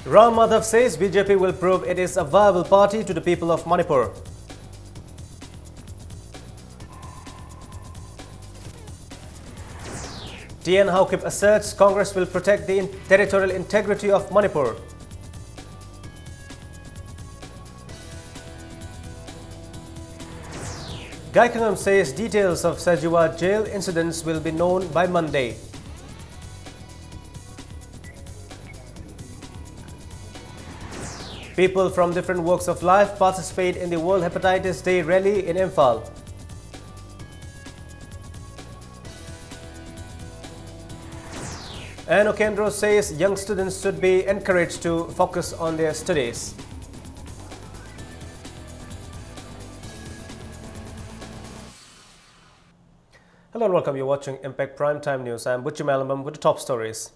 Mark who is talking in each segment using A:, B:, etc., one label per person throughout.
A: Ram Madhav says BJP will prove it is a viable party to the people of Manipur. TN Haokip asserts Congress will protect the territorial integrity of Manipur. Gaikangam says details of Sajiwa jail incidents will be known by Monday. People from different walks of life participate in the World Hepatitis Day rally in Imphal. And Okendro says young students should be encouraged to focus on their studies. Hello and welcome. You're watching Impact Primetime News. I'm Butchi Malamam with the top stories.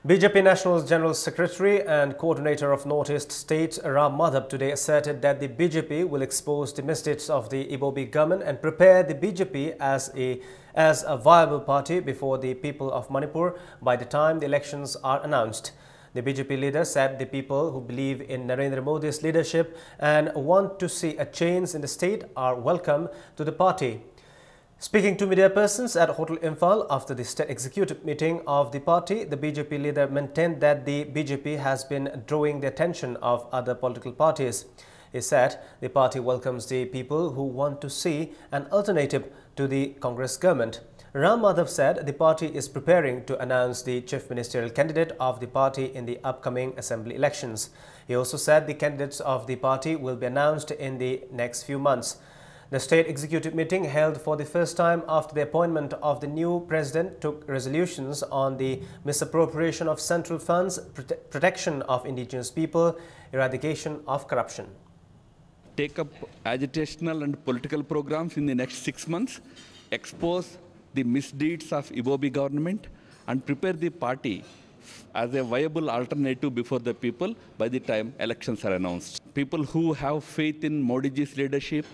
A: BJP National General Secretary and Coordinator of Northeast State Ram Madhav today asserted that the BJP will expose the misdeeds of the Ibobi government and prepare the BJP as a viable party before the people of Manipur by the time the elections are announced. The BJP leader said the people who believe in Narendra Modi's leadership and want to see a change in the state are welcome to the party. Speaking to media persons at Hotel Imphal after the state executive meeting of the party, the BJP leader maintained that the BJP has been drawing the attention of other political parties. He said the party welcomes the people who want to see an alternative to the Congress government. Ram Madhav said the party is preparing to announce the chief ministerial candidate of the party in the upcoming assembly elections. He also said the candidates of the party will be announced in the next few months. The state executive meeting held for the first time after the appointment of the new president took resolutions on the misappropriation of central funds, protection of indigenous people, eradication of corruption.
B: Take up agitational and political programs in the next 6 months, expose the misdeeds of Ibobi government and prepare the party as a viable alternative before the people by the time elections are announced. People who have faith in Modi ji's leadership,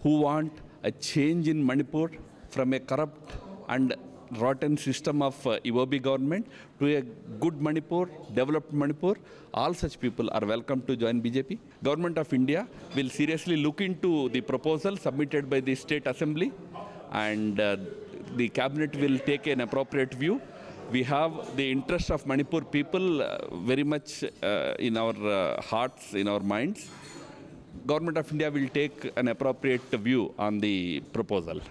B: who want a change in Manipur from a corrupt and rotten system of Ibobi government to a good Manipur, developed Manipur, all such people are welcome to join BJP. Government of India will seriously look into the proposal submitted by the State Assembly, and the cabinet will take an appropriate view. We have the interest of Manipur people very much in our hearts, in our minds. Government of India will take an appropriate view on the proposal.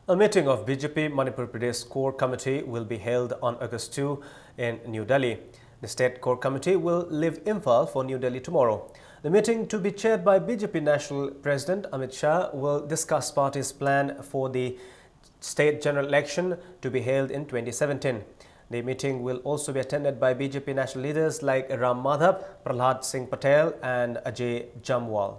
A: A meeting of BJP Manipur Pradesh Core Committee will be held on August 2 in New Delhi. The State Core Committee will leave Imphal for New Delhi tomorrow. The meeting, to be chaired by BJP National President Amit Shah, will discuss party's plan for the state general election to be held in 2017. The meeting will also be attended by BJP national leaders like Ram Madhav, Prahlad Singh Patel and Ajay Jamwal.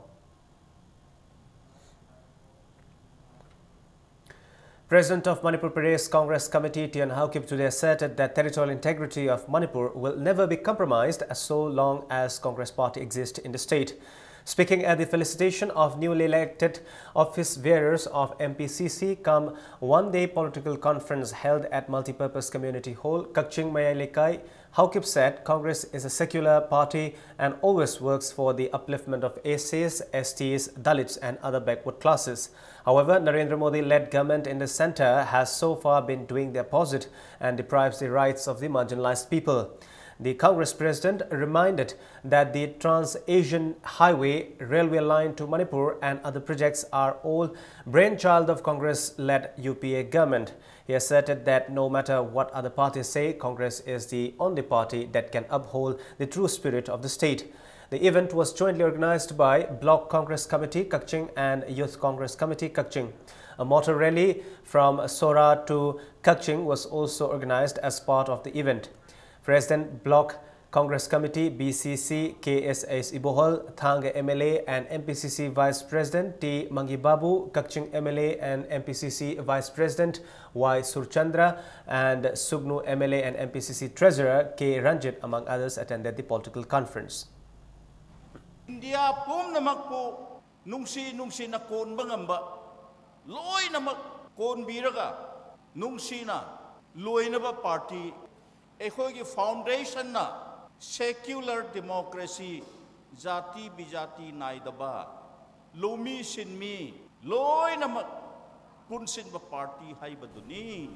A: President of Manipur Pradesh Congress Committee TN Haokip today asserted that territorial integrity of Manipur will never be compromised so long as Congress party exists in the state. Speaking at the felicitation of newly elected office bearers of MPCC come one-day political conference held at Multipurpose Community Hall, Kakching Mayalekai, Haokip said Congress is a secular party and always works for the upliftment of SCs, STs, Dalits and other backward classes. However, Narendra Modi-led government in the centre has so far been doing the opposite and deprives the rights of the marginalized people. The Congress president reminded that the Trans-Asian Highway railway line to Manipur and other projects are all brainchild of Congress-led UPA government. He asserted that no matter what other parties say, Congress is the only party that can uphold the true spirit of the state. The event was jointly organized by Block Congress Committee Kakching and Youth Congress Committee Kakching. A motor rally from Sora to Kakching was also organized as part of the event. President Block Congress Committee BCC KSS Ibohol, Thanga MLA and MPCC Vice President T Mangi Babu, Kakching MLA and MPCC Vice President Y Surchandra and Sugnu MLA and MPCC Treasurer K Ranjit among others attended the political conference.
C: India pum namak po nungsi na kon bangamba loy namak kon biraga nungsi na loy na ba party ꯑꯩꯈꯣꯏꯒꯤ ꯐꯥꯎꯟꯗꯦꯁꯟꯅ secular democracy ꯖꯥꯇꯤ ꯕꯤꯖꯥꯇꯤ ꯅꯥꯏꯗꯕ ꯂꯧꯃꯤ ꯁꯤꯟꯃꯤ ꯂꯣꯏꯅꯃꯛ ꯄꯨꯟꯁꯤꯟꯕ party ꯍꯥꯏꯕꯗꯨꯅꯤ.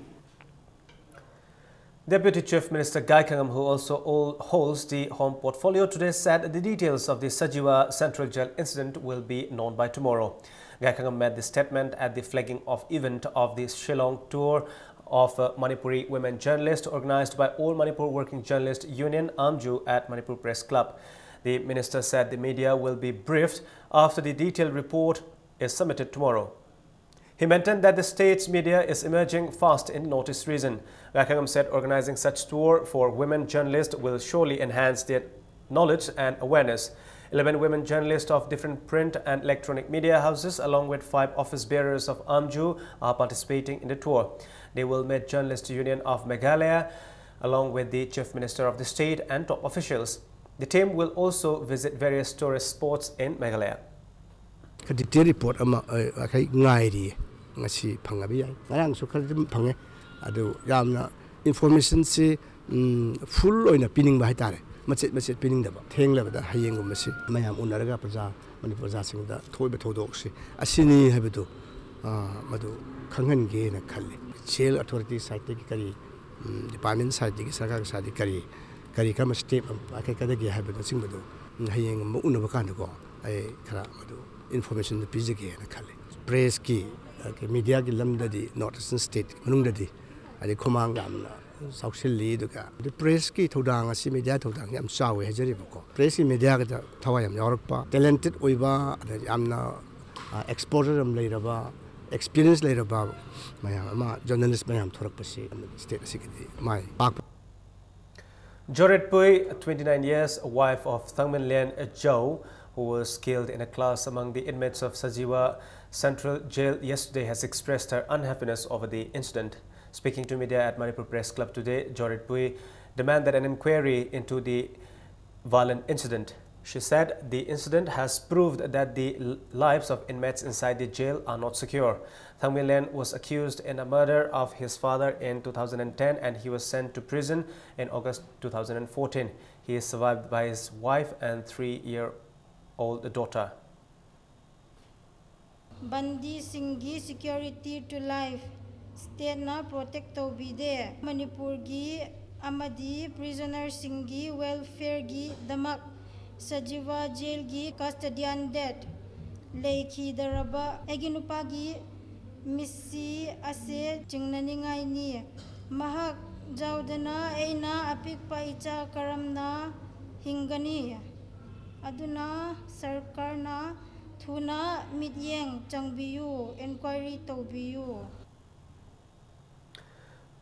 A: Deputy Chief Minister Gai Khangam, who also holds the Home portfolio today, said the details of the Sajiwa Central Jail incident will be known by tomorrow. Gai Khangam made the statement at the flagging off event of the Shillong tour of Manipuri women journalists organized by All Manipur Working Journalist Union AMJU at Manipur Press Club. The minister said the media will be briefed after the detailed report is submitted tomorrow. He maintained that the state's media is emerging fast in Northeast region. Gai Khangam said organizing such tour for women journalists will surely enhance their knowledge and awareness. 11 women journalists of different print and electronic media houses along with 5 office bearers of AMJU are participating in the tour. They will meet Journalist Union of Meghalaya along with the Chief Minister of the state and top officials. The team will also visit various tourist spots in Meghalaya.
D: Detailed report ama kai ngai ngasi phangabi yai ngarang su khal phange adu yamna information se full oina pining ba haitare machet pining da ba theng la da hayeng gum se mayam unaraga praja manipur ja sing da thoiba thodok se asini habidu madu khanghan ge na khalle jail authority side ki kari department side ki sarkar side kari kam step akai kada ge habidu sing badu hayeng mo unaba kan ko ai khara madu information pizza ke na khale press ki media ki lamda di northeastern state manung da di adi khomang gamna social li duka the press ki thodang asi media thodang yam chawe hajari bako press ki media ka thawai yam yarakpa talented oiba yamna exposure am leiraba experience leiraba mayam ama journalist mayam thorak pasi state sikidi mai
A: Jorit Pui, 29 years, wife of Thangmin Lien Joe, who was killed in a clash among the inmates of Sajiwa Central Jail yesterday, has expressed her unhappiness over the incident. Speaking to media at Manipur Press Club today, Jorit Pui demanded an inquiry into the violent incident. She said the incident has proved that the lives of inmates inside the jail are not secure. Thangmin Lien was accused in a murder of his father in 2010 and he was sent to prison in August 2014. He is survived by his wife and 3-year-old daughter.
E: Bandi Singhi security to life state na protect to be there. Manipur gi amadi prisoner Singhi welfare gi damak Sajiwa jail gi custodian debt leikhi daraba eginupa gi misi ase chingnaningai ni mahak jaudana eina apikpa icha karamna hingani aduna sarkarna thuna midyeng changbiyu inquiry tawbiyu.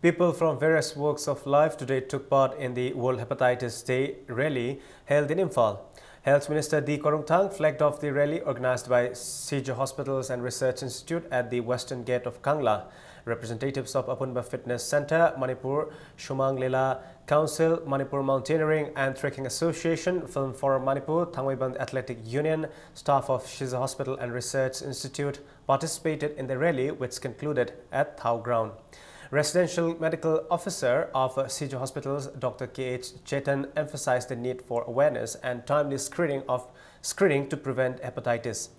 A: People from various walks of life today took part in the World Hepatitis Day rally held in Imphal. Health Minister D. Korungthang flagged off the rally organized by Sijo Hospitals and Research Institute at the Western Gate of Kangla. Representatives of Apunba Fitness Center, Manipur Shumang Lila Council, Manipur Mountaineering and Trekking Association, Film Forum Manipur, Thangweiband Athletic Union, staff of Shiza Hospital and Research Institute participated in the rally, which concluded at Thau Ground. Residential Medical Officer of Sijo Hospitals, Dr. K.H. Chetan, emphasized the need for awareness and timely screening to prevent hepatitis.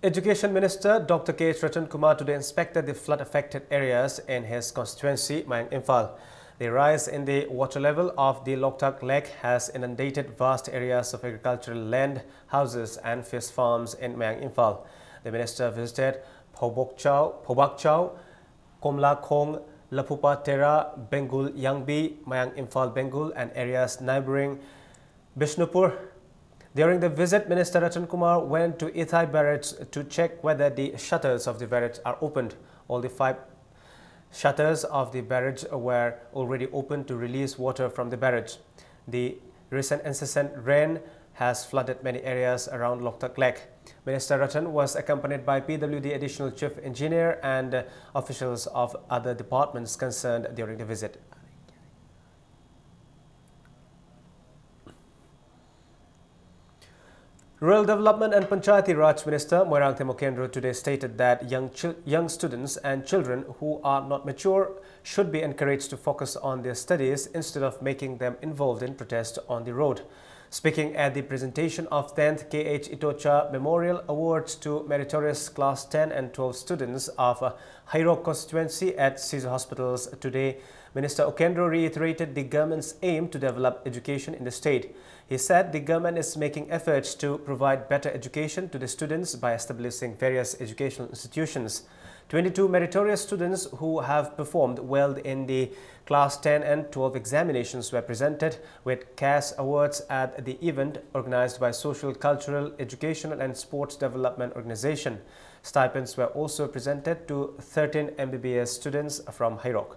A: Education Minister Dr. K. Ratan Kumar today inspected the flood-affected areas in his constituency, Mayang Imphal. The rise in the water level of the Loktak Lake has inundated vast areas of agricultural land, houses and fish farms in Mayang Imphal. The minister visited Phobak Chau, Komla Khong, Lapupa Tera, Bengul Yangbi, Mayang Imphal Bengul and areas neighboring Bishnupur. During the visit, Minister Ratan Kumar went to Ithai Barrage to check whether the shutters of the barrage are opened. All the 5 shutters of the barrage were already opened to release water from the barrage. The recent incessant rain has flooded many areas around Loktak Lake. Minister Ratan was accompanied by PWD Additional Chief Engineer and officials of other departments concerned during the visit. Rural Development and Panchayati Raj Minister Moirangthem Okendro today stated that young students and children who are not mature should be encouraged to focus on their studies instead of making them involved in protest on the road. Speaking at the presentation of 10th KH Itocha Memorial Awards to meritorious Class 10 and 12 students of Hairok constituency at CISO hospitals today, Minister Okendro reiterated the government's aim to develop education in the state. He said the government is making efforts to provide better education to the students by establishing various educational institutions. 22 meritorious students who have performed well in the Class 10 and 12 examinations were presented with cash awards at the event organized by Social, Cultural, Educational and Sports Development Organization. Stipends were also presented to 13 MBBS students from Hairok.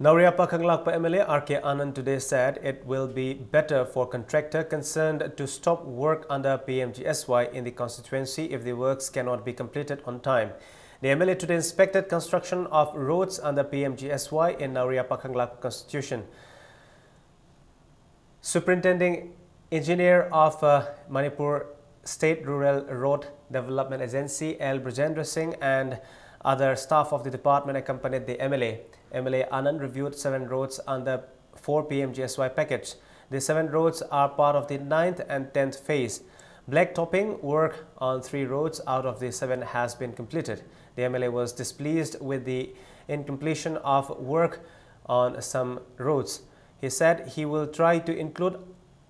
A: Nauriya Pakhanglakpa MLA R.K. Anand today said it will be better for contractor concerned to stop work under PMGSY in the constituency if the works cannot be completed on time. The MLA today inspected construction of roads under PMGSY in Nauriya Pakhanglakpa constitution. Superintending Engineer of Manipur State Rural Road Development Agency L. Brajendra Singh and other staff of the department accompanied the MLA. MLA Anand reviewed 7 roads under 4 PMGSY package. The 7 roads are part of the 9th and 10th phase. Blacktopping work on 3 roads out of the 7 has been completed. The MLA was displeased with the incompletion of work on some roads. He said he will try to include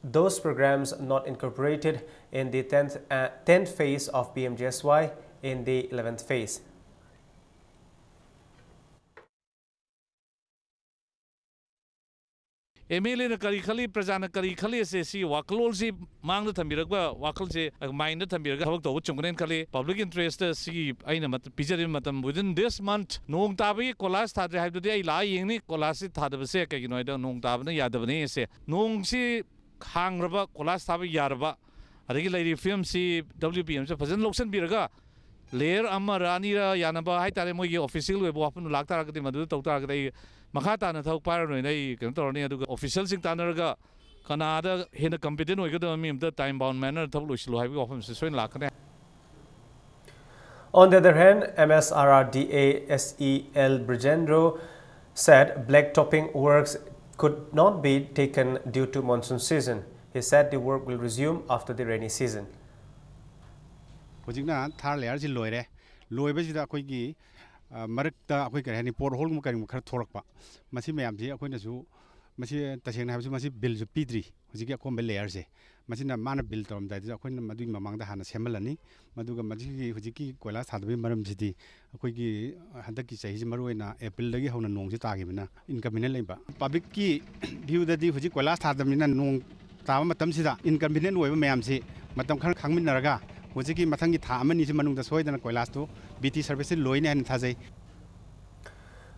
A: those programs not incorporated in the 10th phase of PMGSY in the 11th phase.
F: MLA kari khali prajana kari khali se si waklol si mang na thambiragba wakal se mind na thambiraga thawak to chungnen khali public interest si aina mat pijari matam within this month nong tabi kolas thadre haibdi ai la yengni kolas thadaba se ka gino da nong tabna yadabne se nong si hangraba kolas tabi yarba adagi lai film si WPM se fajan loksan biraga layer amarani ra yanaba hai tare moi official web wapun lakta ra madu tawta ga Makata na thawk paranoid ay kantorni aduga official sing tanaraga Canada hina competent oigada mi the time bound manner thawlo silo haibi office se soin lakane.
A: On the other hand, MSRRDA SEL Brajendro said blacktopping works could not be taken due to monsoon season. He said the work will resume after the rainy season.
G: Hojikna thar layer ji loire loibe ji da koi gi Marakta akwai kare ni por hol mu kare mu khar thorakpa masi mayam ji akwai na ju masi taseng na masi bill ju pidri hojiki akom be layer je masi na mana bill tom da ji akwai na madu mamang da hana semalani maduga masi hojiki koila thadbi maram jidi akwai gi handaki sahi ji maroi na april dagi hona nong ji tagi bina inconvenient leiba public ki view da di hojiki koila thadami na nong tawa matam sida inconvenient oiba mayam si matam khang khangmin naraga hojiki mathangi tha amani ji manung da soidana koila tu BT service loine and thazai.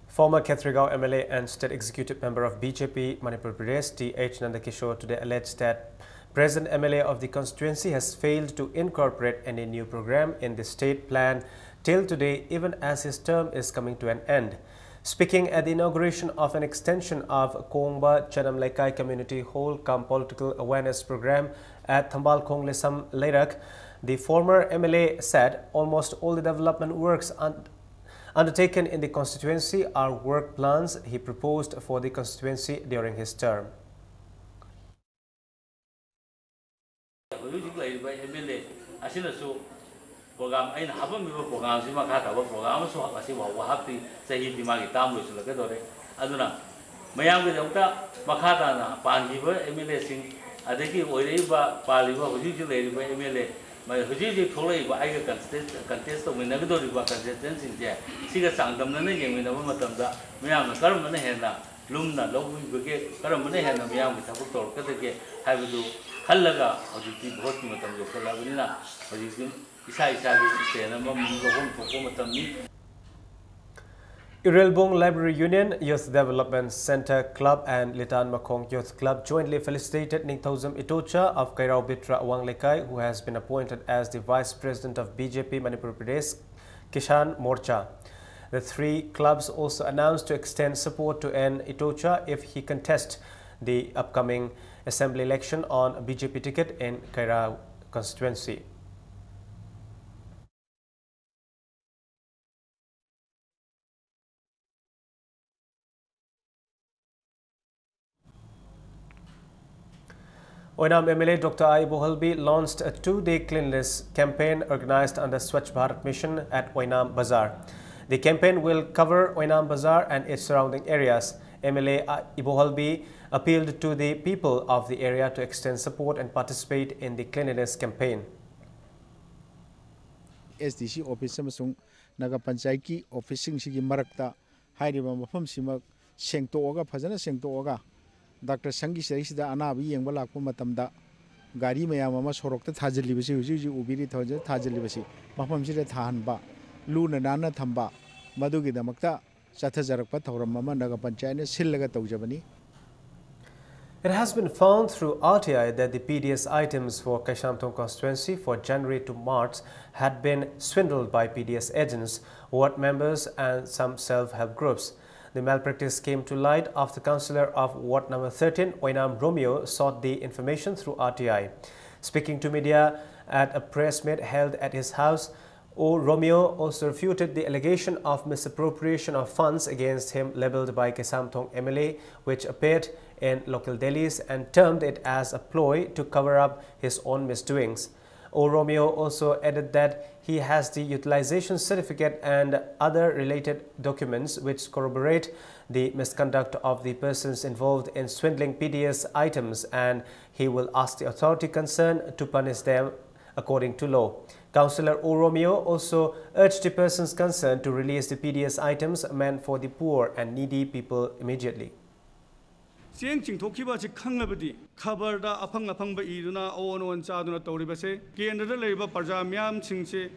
A: Former Khethrigao MLA and State Executive Member of BJP Manipur Pradesh T.H. Nandakishore today alleged that present MLA of the constituency has failed to incorporate any new program in the state plan till today, even as his term is coming to an end. Speaking at the inauguration of an extension of Kongba Chanamlaikai Community Hall Cum Political Awareness Program at Thambal Khonglesam Leirak, the former MLA said almost all the development works undertaken in the constituency are work plans he proposed for the constituency during his term.
H: program ai na habam mi program si ma kha ta program so ha si wa ha ti sahi di ma gi tam lo su la ka do re aduna mayam ge jauta ma kha ta na pan gi ba MLA sing adeki oi rei ba pa li ba hu ji le ri ba MLA Hujiji Tolay, I contest of Winagado, consistency, Siga Sanctum, and the Matamda, Miam, Karamanahena, Lumna, Logan, Karamanahena, Miam with Tabutor, Katake, have to do Halaga or the people Hotmatam, Yokalabina, or you can decide to stay and among the
A: Irelbong Library Union, Youth Development Center Club and Litan Makong Youth Club jointly felicitated Ningthozam Itocha of Kairao Bitra Wanglekai, who has been appointed as the Vice President of BJP Manipur Pradesh Kishan Morcha. The three clubs also announced to extend support to N. Itocha if he contests the upcoming assembly election on BJP ticket in Kairao constituency. Oinam MLA Dr. I. Bohalbi launched a two-day cleanliness campaign organized under Swachh Bharat Mission at Oinam Bazaar. The campaign will cover Oinam Bazaar and its surrounding areas. MLA Bohalbi appealed to the people of the area to extend support and participate in the cleanliness campaign.
I: SDC office amasung naga panchayat office sigi marakta hairiba mafam sima sengtoga phajana sengtoga Dr. Sangi Saisida Anabi and Balak Matamda Gari Mayama Sorokta Tazalibasi, Ubiri Toja Tazalibasi, Mapam Sida Tanba, Luna Nana Tamba, Madugi Damakta, Satazarakpat or Mama Nagapanchina, Silaga Tojabani.
A: It has been found through RTI that the PDS items for Kaishamthong constituency for January to March had been swindled by PDS agents, ward members and some self-help groups. The malpractice came to light after Councillor of Ward number 13, Oinam Romeo, sought the information through RTI. Speaking to media at a press meet held at his house, O. Romeo also refuted the allegation of misappropriation of funds against him labelled by Kaishamthong MLA, which appeared in local dailies, and termed it as a ploy to cover up his own misdoings. O. Romeo also added that he has the utilization certificate and other related documents which corroborate the misconduct of the persons involved in swindling PDS items, and he will ask the authority concerned to punish them according to law. Councillor O. Romeo also urged the persons concerned to release the PDS items meant for the poor and needy people immediately.
J: Siang Chingtokiba Chikangabadi, Kabarda Apang Apangba Iduna, Owen and Saduna Toribase, Kendra Labor Parjamiam Chingse,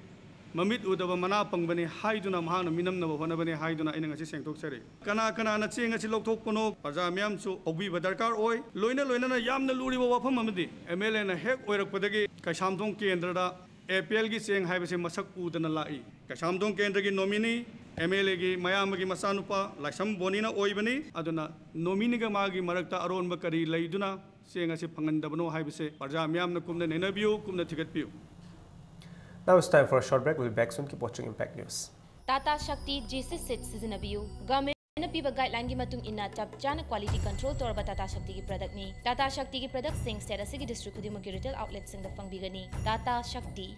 J: Mamit Udava Manapangani, Haiduna Mahana, Minam Navana, Haiduna in a Sengtokseri. Kanakana, Ching as Lokono, Parjamiam, so Obi Badarkar Oi, Loina Loina Yam the Luri Wapamadi, Emel and a heck or a Podagi, Kashamton Kendra, APLG saying Habasi Masak Udanalai, Kashamton Kendra nominee. MLA Mayamagi Masanupa, Lasam Bonina Oibani, Aduna, Nominiga Magi Marakta Aron Bakari Laiduna, saying as a Pangandabano Hibase, Parjamiam Kumdan interview, Kumda ticket view.
A: Now it's time for a short break. We'll be back soon. Keep watching Impact News.
K: Tata Shakti J6 season view. Government piba guideline gi matung inna chap chana quality control torba Tata Shakti ki product ni. Tata Shakti ki product sing state asigi district khudimaki retail outlets sing da fangbigani. Tata Shakti.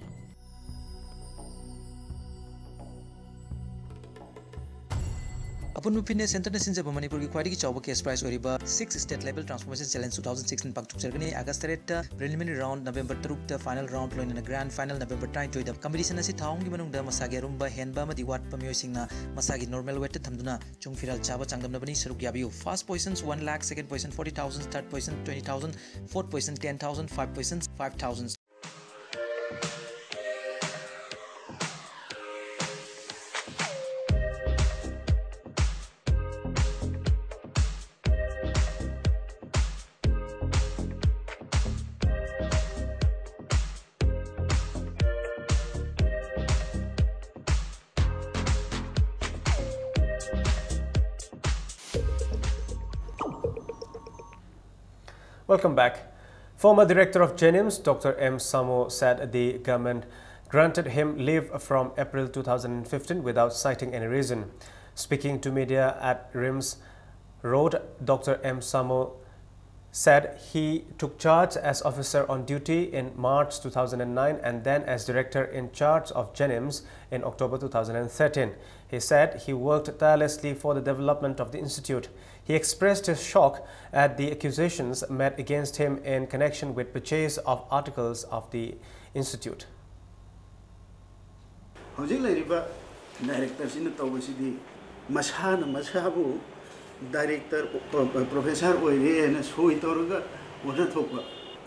L: Upon Fitness Center ne sinjaba Manipur ki khwadi ki chawba case prize oriba 6 state level transformation challenge 2016 pakchuk sergani August 3 preliminary round November 3 final round loina grand final November 9 da competition asi thaung gi manung da masagi rumba henba amadi wat pamyo singna masagi normal weight thamduna chungfiral chaba changdamna bani saruk yabiu first positions 1 lakh, second position 40,000, third position 20,000, fourth position 10,000, fifth position 5,000.
A: Welcome back. Former Director of JNIMS, Dr. M. Samo, said the government granted him leave from April 2015 without citing any reason. Speaking to media at RIMS Road, Dr. M. Samo said he took charge as officer on duty in March 2009 and then as director in charge of JNIMS in October 2013. He said he worked tirelessly for the development of the institute. He expressed his shock at the accusations made against him in connection with purchase of articles of the institute.
M: ꯍꯧꯖꯤꯛ ꯂꯩꯔꯤꯕ ꯗꯥꯏꯔꯦꯛꯇꯔꯁꯤꯅ ꯇꯧꯕꯁꯤꯗꯤ ꯃꯁꯥꯅ ꯃꯁꯥꯕꯨ director professor ꯑꯣꯏꯔꯦꯅ ꯁꯣꯏ ꯇꯧꯔꯒ order ꯊꯣꯛꯄ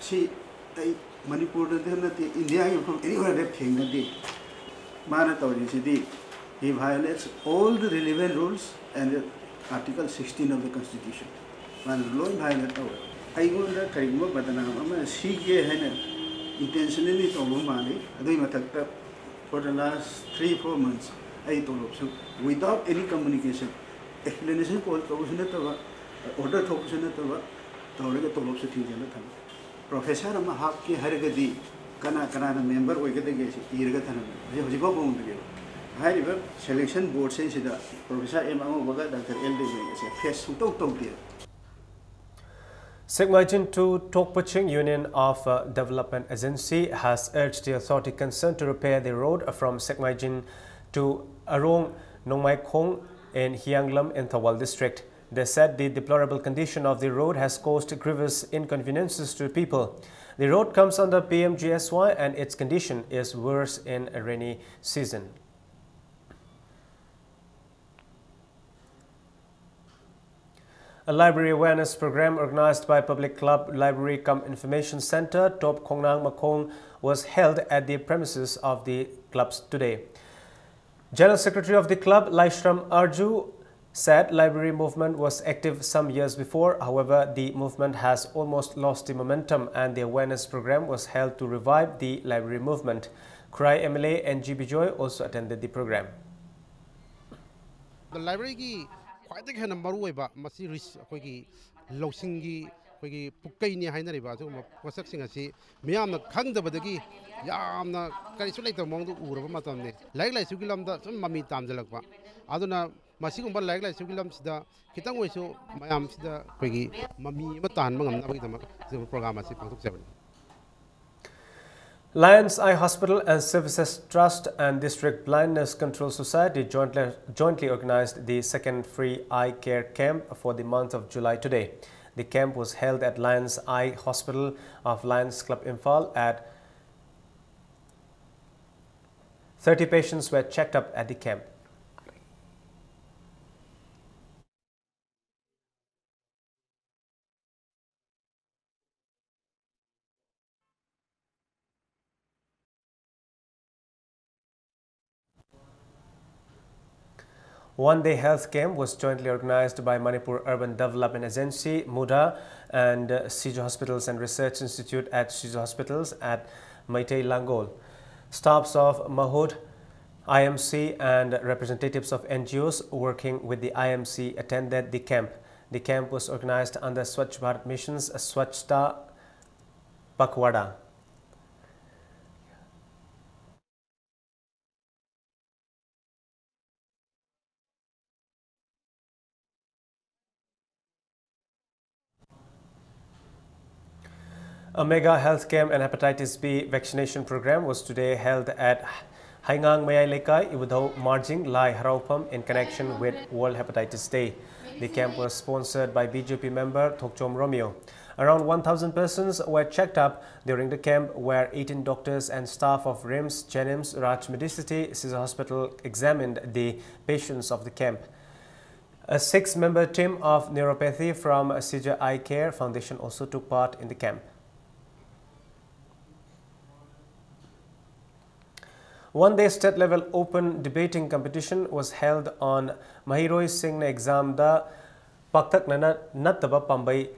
M: ꯁꯤ ꯑꯩ ꯃꯅꯤꯄꯨꯔꯗ ꯅꯠꯇꯦ ꯏꯟꯗꯤꯌꯥꯒꯤ ꯃꯐꯝ ꯑꯦꯅꯤꯋꯦꯔꯗ ꯊꯦꯡꯅꯗꯦ ꯃꯥꯅ ꯇꯧꯔꯤꯁꯤꯗꯤ he violates all the relevant rules and Article 16 of the Constitution. Man loy violate tawai aigunda kariguma badanam ama sige haina intentionally tawba mali adui mathakta for the last 3-4 months ai tolopsu without any communication explanation call tawusuna tawa order thopusuna tawa tawraga tolopsu thijana tham professor ama hak ki haragadi kana kana na member oigadage iraga thanam hoji ba bongdage हाइरिबा selection board से सिदा professor M Amobga doctor L Deve से face सुतौ तौते
A: Sekmaijin 2 Tokpaching Union of Development Agency has urged the authority concerned to repair the road from Sekmaijin to Arong Nongmai Khong in Hianglam in Thawal district. They said the deplorable condition of the road has caused grievous inconveniences to people. The road comes under PMGSY and its condition is worse in a rainy season. A library awareness program organized by Public Club Library Cum Information Center, Top Khongnang Makong, was held at the premises of the clubs today. General Secretary of the club, Laishram Arju, said library movement was active some years before. However, the movement has almost lost the momentum and the awareness program was held to revive the library movement. Krai MLA NG Bijoy also attended the program.
N: The library ꯈ꯭ꯋꯥꯏꯗꯒꯤ ꯍꯦꯟꯅ ꯃꯔꯨꯑꯣꯏꯕ ꯃꯁꯤ ꯑꯩꯈꯣꯏꯒꯤ ꯂꯧꯁꯤꯡꯒꯤ ꯑꯩꯈꯣꯏꯒꯤ ꯄꯨꯛꯀꯩꯅꯤ ꯍꯥꯏꯅꯔꯤꯕ ꯑꯗꯨꯒꯨꯝꯕ ꯄꯣꯠꯁꯛꯁꯤꯡ ꯑꯁꯤ ꯃꯤꯌꯥꯝꯅ ꯈꯪꯗꯕꯗꯒꯤ ꯌꯥꯝꯅ ꯀꯔꯤꯁꯨ ꯂꯩꯇꯕ ꯃꯑꯣꯡꯗ ꯎꯔꯕ ꯃꯇꯝꯅꯤ ꯂꯥꯏꯔꯤꯛ ꯂꯥꯏꯁꯨꯒꯤ ꯂꯝꯗ ꯁꯨꯝ ꯃꯃꯤ ꯇꯥꯝꯖꯜꯂꯛꯄ ꯑꯗꯨꯅ मसीगुम्बा लाइक लाइसुगी लमसिदा खितंग ओइसु मयामसिदा अखोइगी ममी अमा तानबा ngamnabagidama program asi pangthokjabani.
A: Lions Eye Hospital and Services Trust and District Blindness Control Society jointly organized the second free eye care camp for the month of July today. The camp was held at Lions Eye Hospital of Lions Club Imphal. At 30 patients were checked up at the camp. One-day health camp was jointly organized by Manipur Urban Development Agency, MUDA, and Sijo Hospitals and Research Institute at Sijo Hospitals at Meitei Langol. Staffs of Mahud, IMC and representatives of NGOs working with the IMC attended the camp. The camp was organized under Swachh Bharat Mission's Swachhta Pakhwada. A mega health camp and hepatitis B vaccination program was today held at Haingang Mayai Lekai, Ibudhau Marjing, Lai Haraupam in connection with World Hepatitis Day. The camp was sponsored by BJP member Thokchom Romeo. Around 1,000 persons were checked up during the camp, where 18 doctors and staff of RIMS, Jenims, Raj Medicity, Sijo Hospital examined the patients of the camp. A 6-member team of neuropathy from Sijo Eye Care Foundation also took part in the camp. One-day state-level open debating competition was held on Mahiroi Singh exam da Paktak Nana Nataba Pambai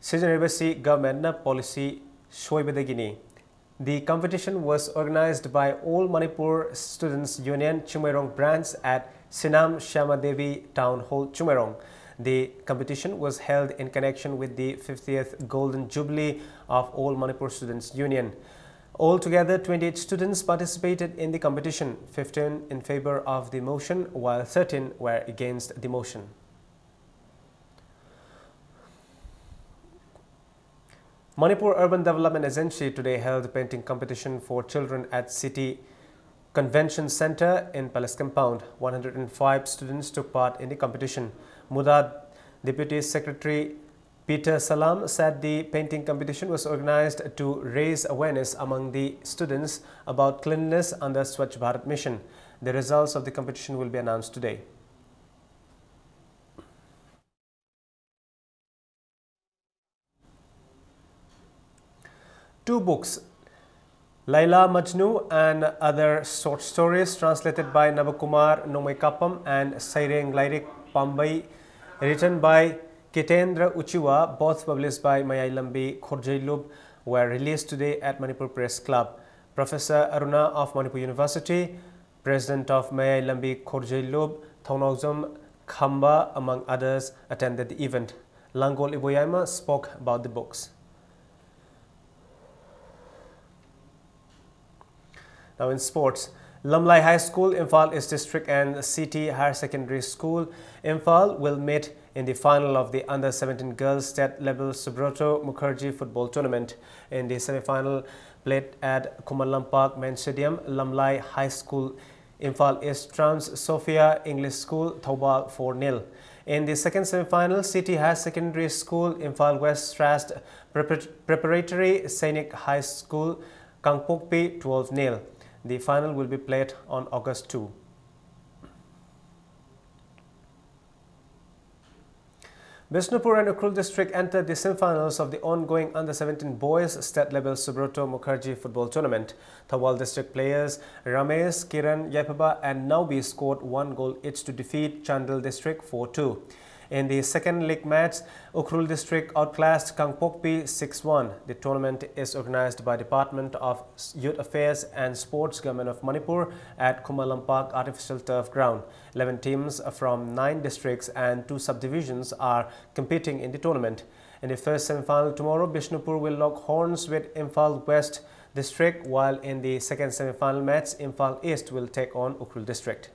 A: Sijanaribasi government na policy Shoibadagini. The competition was organized by All Manipur Students Union Chumerong branch at Sinam Shamadevi Town Hall, Chumerong. The competition was held in connection with the 50th Golden Jubilee of All Manipur Students Union. Altogether, 28 students participated in the competition, 15 in favor of the motion, while 13 were against the motion. Manipur Urban Development Agency today held a painting competition for children at City Convention Center in Palace Compound. 105 students took part in the competition. Mudad Deputy Secretary Peter Salam said the painting competition was organized to raise awareness among the students about cleanliness under Swachh Bharat mission. The results of the competition will be announced today. Two books, Laila Majnu and Other Short Stories, translated by Navakumar Nomaikapam and Saireng Lairik Pambai, written by Kitendra Uchiwa, both published by Mayailambi Khorjailub, were released today at Manipur Press Club. Professor Aruna of Manipur University, President of Mayailambi Khorjailub, Thonogzom Khamba, among others, attended the event. Langol Iboyama spoke about the books. Now in sports, Lamlai High School, Imphal East District and City Higher Secondary School, Imphal will meet in the final of the Under-17 Girls State Level Subroto Mukherjee Football Tournament. In the semi-final played at Kumalampak Main Stadium, Lamlai High School, Imphal East trumps Sophia English School, Thoubal 4-0. In the second semi-final, City Higher Secondary School, Imphal West thrashed Preparatory Sainik High School, Kangpokpi 12-0. The final will be played on August 2. Bishnupur and Ukhrul district entered the semi-finals of the ongoing Under-17 Boys State Level Subroto Mukherjee Football Tournament. Thawal district players Ramesh, Kiran, Yapaba and Naubi scored 1 goal each to defeat Chandel district 4-2. In the second league match, Ukhrul district outclassed Kangpokpi 6-1. The tournament is organized by Department of Youth Affairs and Sports, Government of Manipur at Kumalampak Artificial Turf Ground. 11 teams from 9 districts and 2 subdivisions are competing in the tournament. In the first semi-final tomorrow, Bishnupur will lock horns with Imphal West district, while in the second semi-final match, Imphal East will take on Ukhrul district.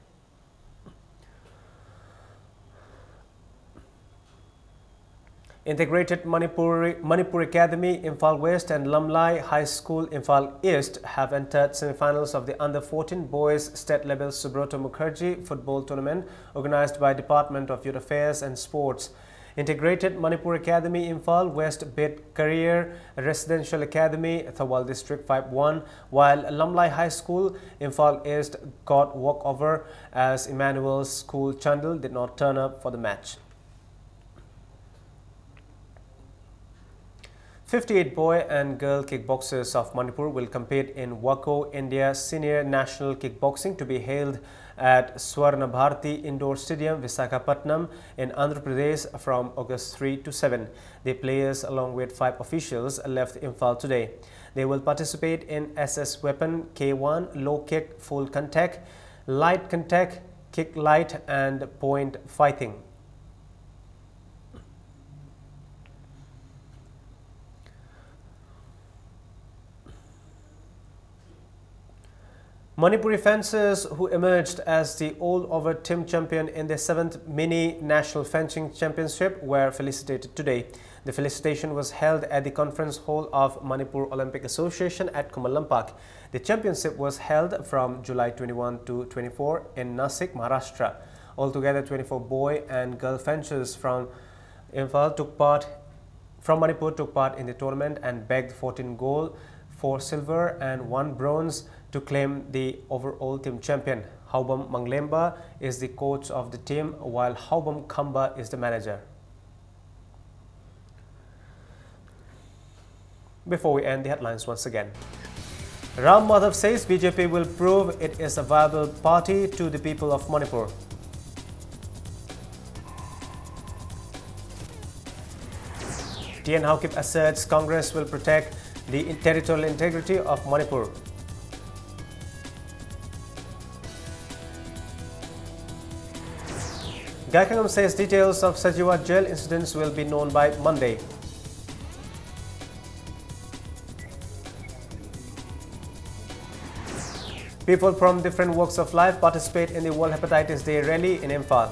A: Integrated Manipur Academy, Imphal West and Lamlai High School, Imphal East have entered semi-finals of the Under-14 Boys State Level Subroto Mukherjee Football Tournament organized by Department of Youth Affairs and Sports. Integrated Manipur Academy, Imphal West beat Career Residential Academy, Thawal District 5-1, while Lamlai High School, Imphal East got walkover as Emmanuel School Chandel did not turn up for the match. 58 boy and girl kickboxers of Manipur will compete in WACO India Senior National Kickboxing to be held at Swarna Bharati Indoor Stadium, Visakhapatnam in Andhra Pradesh from August 3 to 7. The players along with 5 officials left Imphal today. They will participate in SS Weapon, K1, Low Kick, Full Contact, Light Contact, Kick Light and Point Fighting. Manipuri fencers who emerged as the all-over team champion in the 7th Mini National Fencing Championship were felicitated today. The felicitation was held at the conference hall of Manipur Olympic Association at Kumalampak. The championship was held from July 21 to 24 in Nasik, Maharashtra. Altogether, 24 boy and girl fencers from Imphal Manipur took part in the tournament and bagged 14 gold, 4 silver and 1 bronze to claim the overall team champion. Haubam Manglemba is the coach of the team, while Haubam Khamba is the manager. Before we end the headlines once again, Ram Madhav says BJP will prove it is a viable party to the people of Manipur. TN Haokip asserts Congress will protect the territorial integrity of Manipur. Gaikangam says details of Sajiwa jail incidents will be known by Monday. People from different walks of life participate in the World Hepatitis Day rally in Imphal.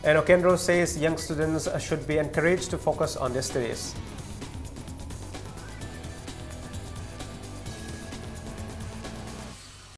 A: And Okendro says young students should be encouraged to focus on their studies.